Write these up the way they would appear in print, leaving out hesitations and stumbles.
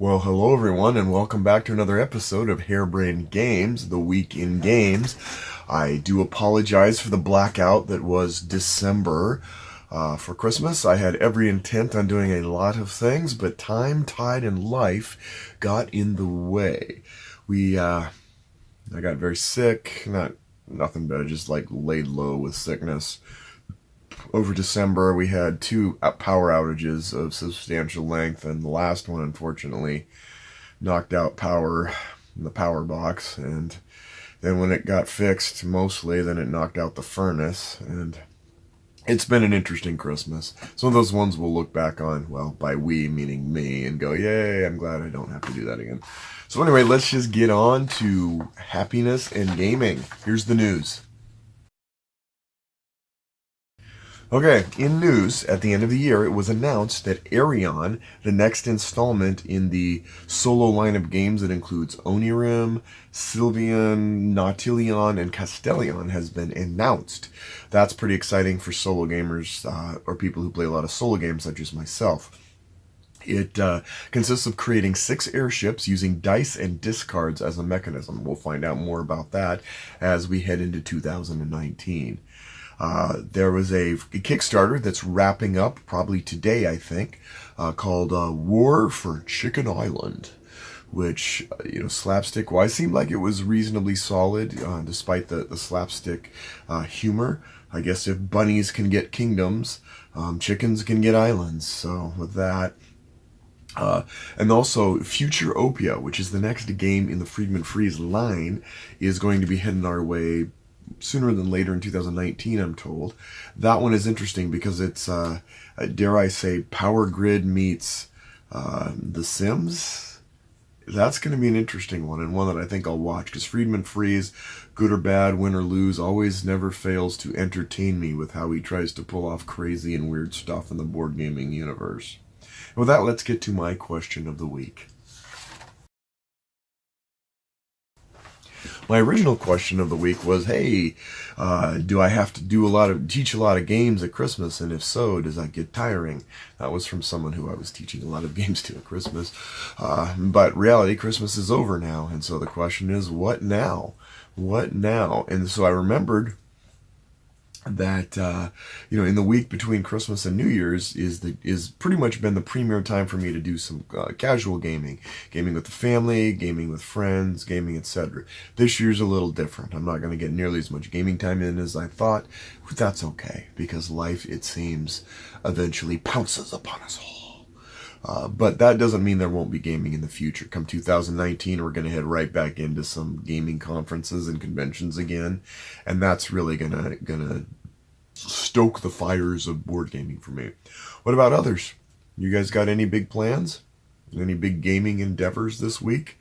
Well, hello everyone, and welcome back to another episode of Harebrained Games, the week in games. I do apologize for the blackout that was December. For Christmas, I had every intent on doing a lot of things, but time, tide, and life got in the way. I got very sick, nothing bad, just like laid low with sickness. Over December, we had two power outages of substantial length, and the last one, unfortunately, knocked out power in the power box. And then when it got fixed, mostly, then it knocked out the furnace. And it's been an interesting Christmas. Some of those ones we'll look back on, well, by we, meaning me, and go, yay, I'm glad I don't have to do that again. So anyway, let's just get on to happiness and gaming. Here's the news. Okay, in news, at the end of the year, it was announced that Arion, the next installment in the solo line of games that includes Onirim, Sylvian, Nautilion, and Castellion, has been announced. That's pretty exciting for solo gamers, or people who play a lot of solo games such as myself. It consists of creating 6 airships using dice and discards as a mechanism. We'll find out more about that as we head into 2019. There was a Kickstarter that's wrapping up probably today, I think, called War for Chicken Island, which, slapstick-wise seemed like it was reasonably solid, despite the slapstick humor. I guess if bunnies can get kingdoms, chickens can get islands. So with that, and also Futuropia, which is the next game in the Friedman Freeze line, is going to be heading our way sooner than later in 2019, I'm told. That one is interesting because it's, dare I say, Power Grid meets The Sims. That's going to be an interesting one, and one that I think I'll watch, because Friedman Freeze, good or bad, win or lose, always never fails to entertain me with how he tries to pull off crazy and weird stuff in the board gaming universe. And with that, let's get to my question of the week. My original question of the week was, hey, do I have to teach a lot of games at Christmas? And if so, does that get tiring? That was from someone who I was teaching a lot of games to at Christmas. But reality, Christmas is over now. And so the question is, what now? What now? And so I remembered that in the week between Christmas and New Year's is pretty much been the premier time for me to do some casual gaming with the family, gaming with friends, gaming, etc. This year's a little different. I'm not going to get nearly as much gaming time in as I thought, but that's okay, because life, it seems, eventually pounces upon us all. But that doesn't mean there won't be gaming in the future. Come 2019, we're going to head right back into some gaming conferences and conventions again, and that's really gonna stoke the fires of board gaming for me. What about others? You guys got any big plans? Any big gaming endeavors this week?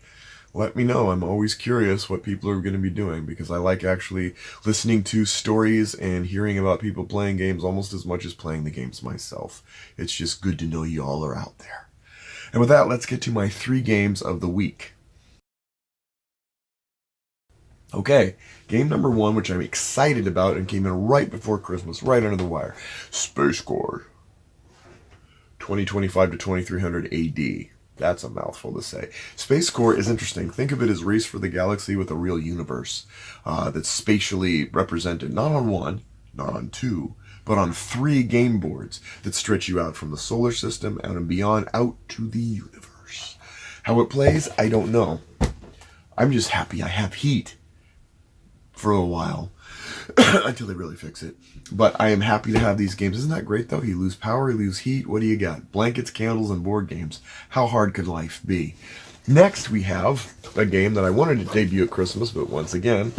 Let me know. I'm always curious what people are going to be doing, because I like actually listening to stories and hearing about people playing games almost as much as playing the games myself. It's just good to know you all are out there. And with that, let's get to my 3 games of the week. Okay, game number 1, which I'm excited about and came in right before Christmas, right under the wire. Space Core. 2025 to 2300 AD. That's a mouthful to say. Space Core is interesting. Think of it as Race for the Galaxy with a real universe that's spatially represented, not on 1, not on 2, but on 3 game boards that stretch you out from the solar system out and beyond, out to the universe. How it plays, I don't know. I'm just happy I have heat for a while until they really fix it. But I am happy to have these games. Isn't that great, though? You lose power, you lose heat. What do you got? Blankets, candles, and board games. How hard could life be? Next, we have a game that I wanted to debut at Christmas, but once again,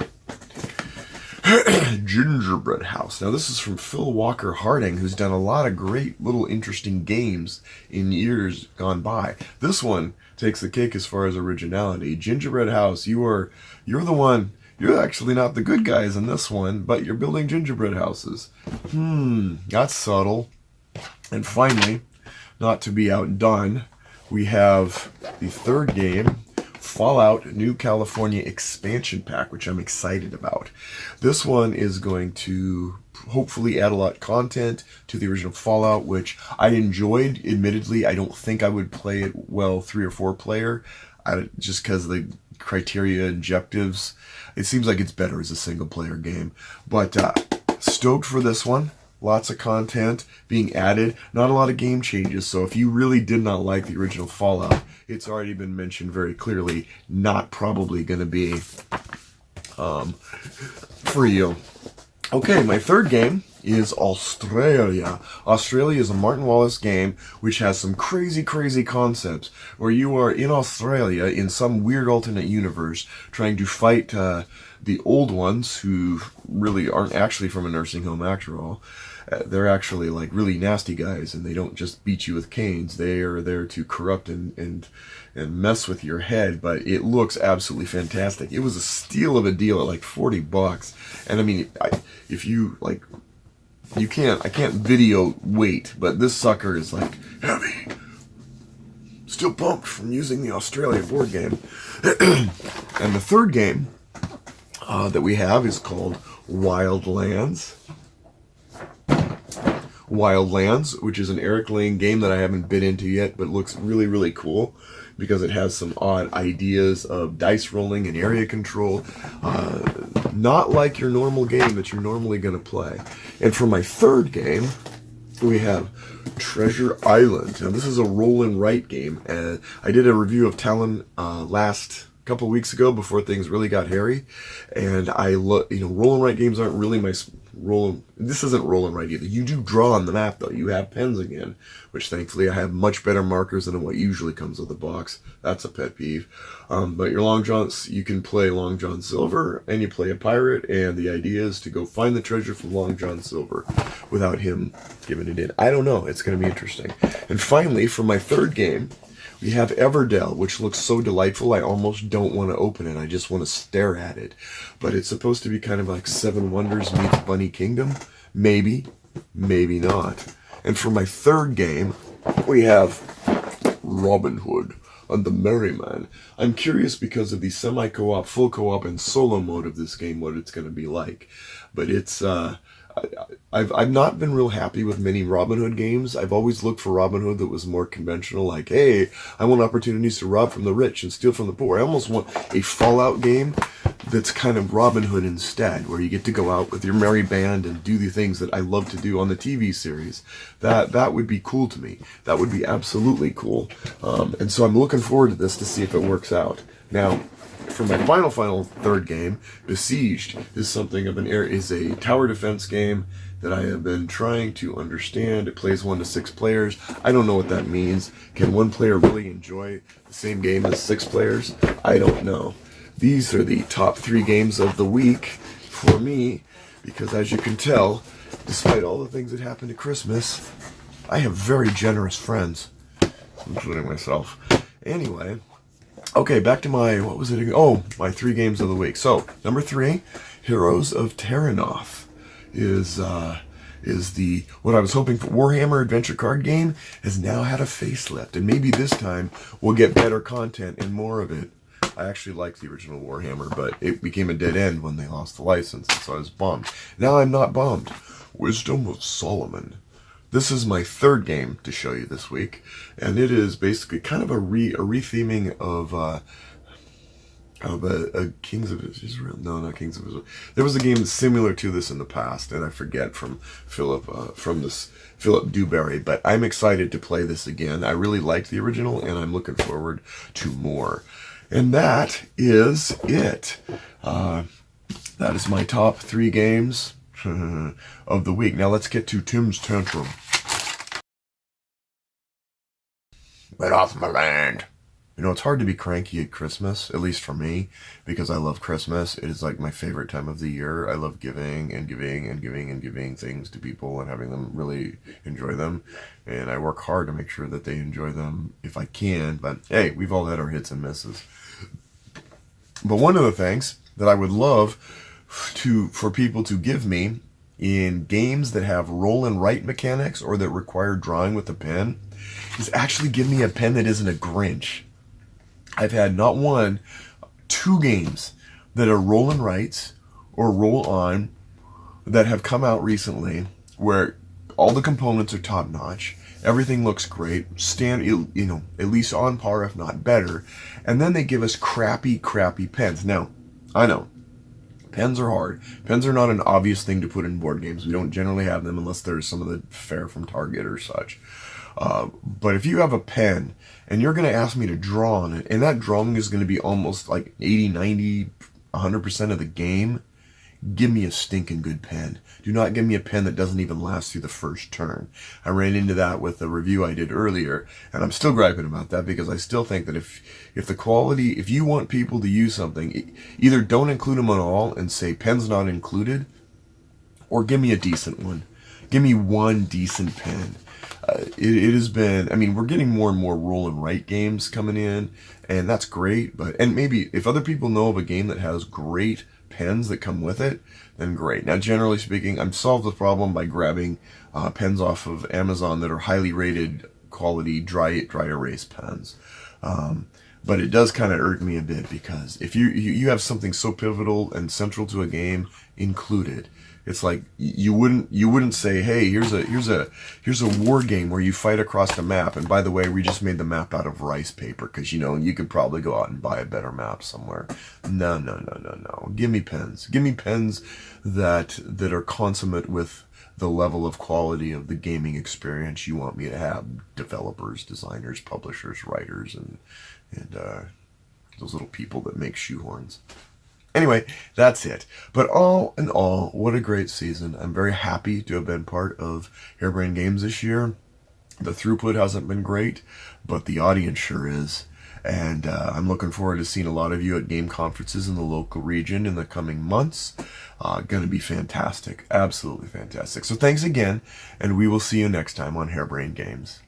Gingerbread House. Now, this is from Phil Walker Harding, who's done a lot of great little interesting games in years gone by. This one takes the cake as far as originality. Gingerbread House, you're the one. You're actually not the good guys in this one, but you're building gingerbread houses. That's subtle. And finally, not to be outdone, we have the 3rd game, Fallout New California Expansion Pack, which I'm excited about. This one is going to hopefully add a lot of content to the original Fallout, which I enjoyed. Admittedly, I don't think I would play it well 3 or 4 player, just because of the criteria objectives. It seems like it's better as a single player game. But stoked for this one. Lots of content being added. Not a lot of game changes. So if you really did not like the original Fallout, it's already been mentioned very clearly, not probably going to be for you. Okay, my third game is Australia. Australia is a Martin Wallace game which has some crazy, crazy concepts where you are in Australia in some weird alternate universe trying to fight the old ones who really aren't actually from a nursing home after all. They're actually like really nasty guys, and they don't just beat you with canes. They are there to corrupt and mess with your head, but it looks absolutely fantastic. It was a steal of a deal at like $40. And I mean, if you like, I can't video weight, but this sucker is like heavy. Still pumped from using the Australia board game. And the third game that we have is called Wildlands. Wildlands, which is an Eric Lane game that I haven't been into yet, but looks really, really cool because it has some odd ideas of dice rolling and area control. Not like your normal game that you're normally going to play. And for my third game, we have Treasure Island. Now, this is a roll and write game. I did a review of Talon last couple weeks ago before things really got hairy, and roll and write games aren't really my this isn't roll and write either. You do draw on the map though. You have pens again, which thankfully I have much better markers than what usually comes with the box. That's a pet peeve. But your Long Johns, you can play Long John Silver and you play a pirate, and the idea is to go find the treasure from Long John Silver without him giving it in. I don't know, it's going to be interesting. And finally, for my third game, we have Everdell, which looks so delightful, I almost don't want to open it. I just want to stare at it. But it's supposed to be kind of like Seven Wonders meets Bunny Kingdom. Maybe, maybe not. And for my third game, we have Robin Hood and the Merryman. I'm curious because of the semi-co-op, full co-op, and solo mode of this game, what it's going to be like. But it's... I've not been real happy with many Robin Hood games. I've always looked for Robin Hood that was more conventional, like, hey, I want opportunities to rob from the rich and steal from the poor. I almost want a Fallout game that's kind of Robin Hood instead, where you get to go out with your merry band and do the things that I love to do on the TV series. That would be cool to me. That would be absolutely cool. And so I'm looking forward to this to see if it works out. Now, for my final third game, Besieged is something of is a tower defense game that I have been trying to understand. It plays 1 to 6 players. I don't know what that means. Can one player really enjoy the same game as 6 players? I don't know. These are the top 3 games of the week for me, because as you can tell, despite all the things that happened at Christmas, I have very generous friends, including myself. Anyway, okay, back to my, what was it again? Oh, my 3 games of the week. So, number 3, Heroes of Terranoth is the, what I was hoping for, Warhammer Adventure card game has now had a facelift, and maybe this time we'll get better content and more of it. I actually liked the original Warhammer, but it became a dead end when they lost the license, so I was bummed. Now I'm not bummed. Wisdom of Solomon. This is my third game to show you this week, and it is basically kind of a retheming of Kings of Israel. No, not Kings of Israel. There was a game similar to this in the past, and I forget from Philip Dewberry. But I'm excited to play this again. I really liked the original, and I'm looking forward to more. And that is it. That is my top 3 games of the week. Now let's get to Tim's Tantrum. Get off my land. You know, it's hard to be cranky at Christmas, at least for me, because I love Christmas. It is like my favorite time of the year. I love giving and giving and giving and giving things to people and having them really enjoy them. And I work hard to make sure that they enjoy them if I can. But hey, we've all had our hits and misses. But one of the things that I would love for people to give me in games that have roll and write mechanics or that require drawing with a pen is actually give me a pen that isn't a Grinch. I've had not 1, 2 games that are roll and writes or roll on that have come out recently where all the components are top notch. Everything looks great, at least on par, if not better. And then they give us crappy pens. Now, I know, pens are hard. Pens are not an obvious thing to put in board games. We don't generally have them unless there's some of the fare from Target or such. But if you have a pen and you're going to ask me to draw on it, and that drawing is going to be almost like 80, 90, 100% of the game, give me a stinking good pen. Do not give me a pen that doesn't even last through the first turn. I ran into that with a review I did earlier, and I'm still griping about that because I still think that if the quality, if you want people to use something, either don't include them at all and say pen's not included, or give me a decent one. Give me one decent pen. It has been, I mean, we're getting more and more roll and write games coming in, and that's great, and maybe if other people know of a game that has great pens that come with it, then great. Now, generally speaking, I've solved the problem by grabbing pens off of Amazon that are highly rated quality dry erase pens. But it does kind of irk me a bit because if you have something so pivotal and central to a game included, it's like you wouldn't say, hey, here's a war game where you fight across the map, and by the way, we just made the map out of rice paper because you could probably go out and buy a better map somewhere. No. Give me pens. Give me pens that are consummate with the level of quality of the gaming experience you want me to have. Developers, designers, publishers, writers, and those little people that make shoehorns. Anyway, that's it. But all in all, what a great season. I'm very happy to have been part of Harebrained Games this year. The throughput hasn't been great, but the audience sure is. And I'm looking forward to seeing a lot of you at game conferences in the local region in the coming months. Going to be fantastic. Absolutely fantastic. So thanks again, and we will see you next time on Harebrained Games.